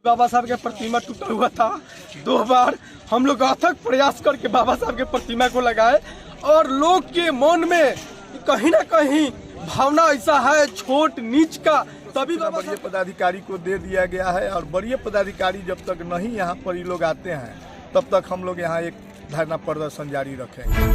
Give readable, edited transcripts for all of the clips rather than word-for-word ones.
बाबा साहब के प्रतिमा टूटा हुआ था। 2 बार हम लोग अथक प्रयास करके बाबा साहब के प्रतिमा को लगाए और लोग के मन में कहीं ना कहीं भावना ऐसा है छोट नीच का, तभी बड़े पदाधिकारी को दे दिया गया है। और बड़े पदाधिकारी जब तक नहीं यहाँ पर ये लोग आते हैं तब तक हम लोग यहाँ एक धरना प्रदर्शन जारी रखेंगे।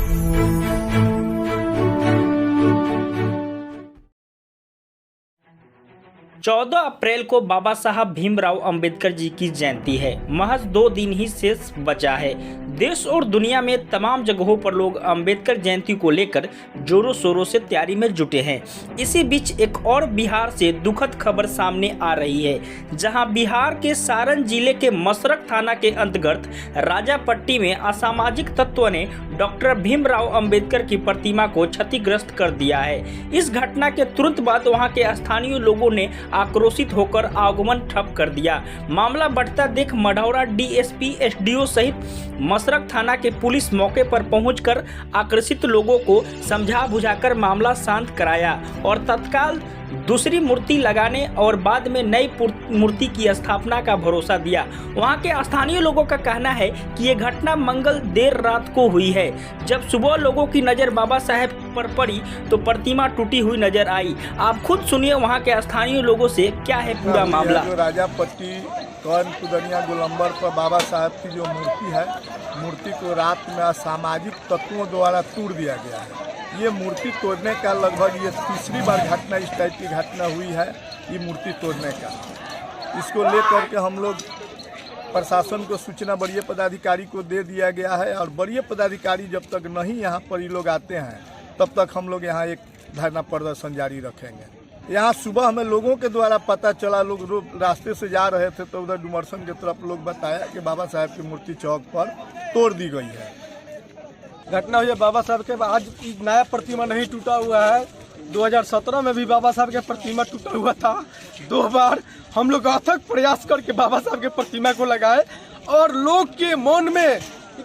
14 अप्रैल को बाबा साहब भीमराव अंबेडकर जी की जयंती है। महज 2 दिन ही शेष बचा है। देश और दुनिया में तमाम जगहों पर लोग अंबेडकर जयंती को लेकर जोरों शोरों से तैयारी में जुटे हैं। इसी बीच एक और बिहार से दुखद खबर सामने आ रही है, जहां बिहार के सारण जिले के मसरक थाना के अंतर्गत राजापट्टी में असामाजिक तत्वों ने डॉक्टर भीमराव अंबेडकर की प्रतिमा को क्षतिग्रस्त कर दिया है। इस घटना के तुरंत बाद वहां के स्थानीय लोगों ने आक्रोशित होकर आगमन ठप कर दिया। मामला बढ़ता देख मढ़ौरा डीएसपी एसडीओ सहित मसरक थाना के पुलिस मौके पर पहुंचकर आक्रोशित लोगों को समझा बुझाकर मामला शांत कराया और तत्काल दूसरी मूर्ति लगाने और बाद में नई मूर्ति की स्थापना का भरोसा दिया। वहां के स्थानीय लोगों का कहना है कि ये घटना मंगल देर रात को हुई है। जब सुबह लोगों की नज़र बाबा साहेब पर पड़ी तो प्रतिमा टूटी हुई नजर आई। आप खुद सुनिए वहां के स्थानीय लोगों से क्या है पूरा मामला। जो राजापट्टी कौन कुदनिया गोलंबर पर बाबा साहब की जो मूर्ति है, मूर्ति को रात में असामाजिक तत्वों द्वारा तोड़ दिया गया है। ये मूर्ति तोड़ने का लगभग ये तीसरी बार घटना इस टाइप की घटना हुई है। ये मूर्ति तोड़ने का, इसको लेकर के हम लोग प्रशासन को सूचना बड़े पदाधिकारी को दे दिया गया है। और बड़े पदाधिकारी जब तक नहीं यहाँ पर ये लोग आते हैं तब तक हम लोग यहाँ एक धरना प्रदर्शन जारी रखेंगे। यहाँ सुबह हमें लोगों के द्वारा पता चला, लोग रास्ते से जा रहे थे तो उधर डुमरसन की तरफ लोग बताया कि बाबा साहब की मूर्ति चौक पर तोड़ दी गई है। घटना हुई है बाबा साहब के। आज नया प्रतिमा नहीं टूटा हुआ है। 2017 में भी बाबा साहब के प्रतिमा टूटा हुआ था। 2 बार हम लोग अथक प्रयास करके बाबा साहब के प्रतिमा को लगाए और लोग के मन में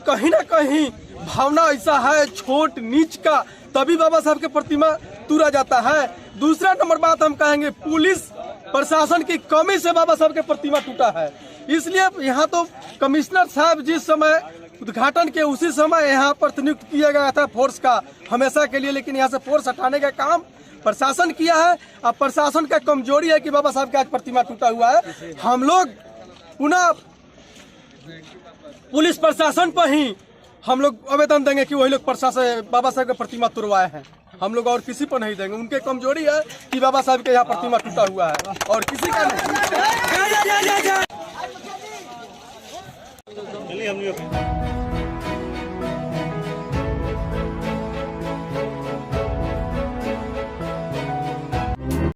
कहीं ना कहीं भावना ऐसा है छोट नीच का, तभी बाबा साहब के प्रतिमा तोड़ा जाता है। दूसरा नंबर बात हम कहेंगे, पुलिस प्रशासन की कमी से बाबा साहब के प्रतिमा टूटा है। इसलिए यहाँ तो कमिश्नर साहब जिस समय उद्घाटन के उसी समय यहाँ पर नियुक्त किया गया था फोर्स का हमेशा के लिए, लेकिन यहाँ से फोर्स हटाने का काम प्रशासन किया है। अब प्रशासन का कमजोरी है कि बाबा साहब का आज प्रतिमा टूटा हुआ है। हम लोग पुनः पुलिस प्रशासन पर ही हम लोग आवेदन देंगे कि वही लोग प्रशासन बाबा साहब का प्रतिमा तोड़वाए हैं। हम लोग और किसी पर नहीं देंगे। उनके कमजोरी है कि बाबा साहब के यहाँ प्रतिमा टूटा हुआ है और किसी का नहीं।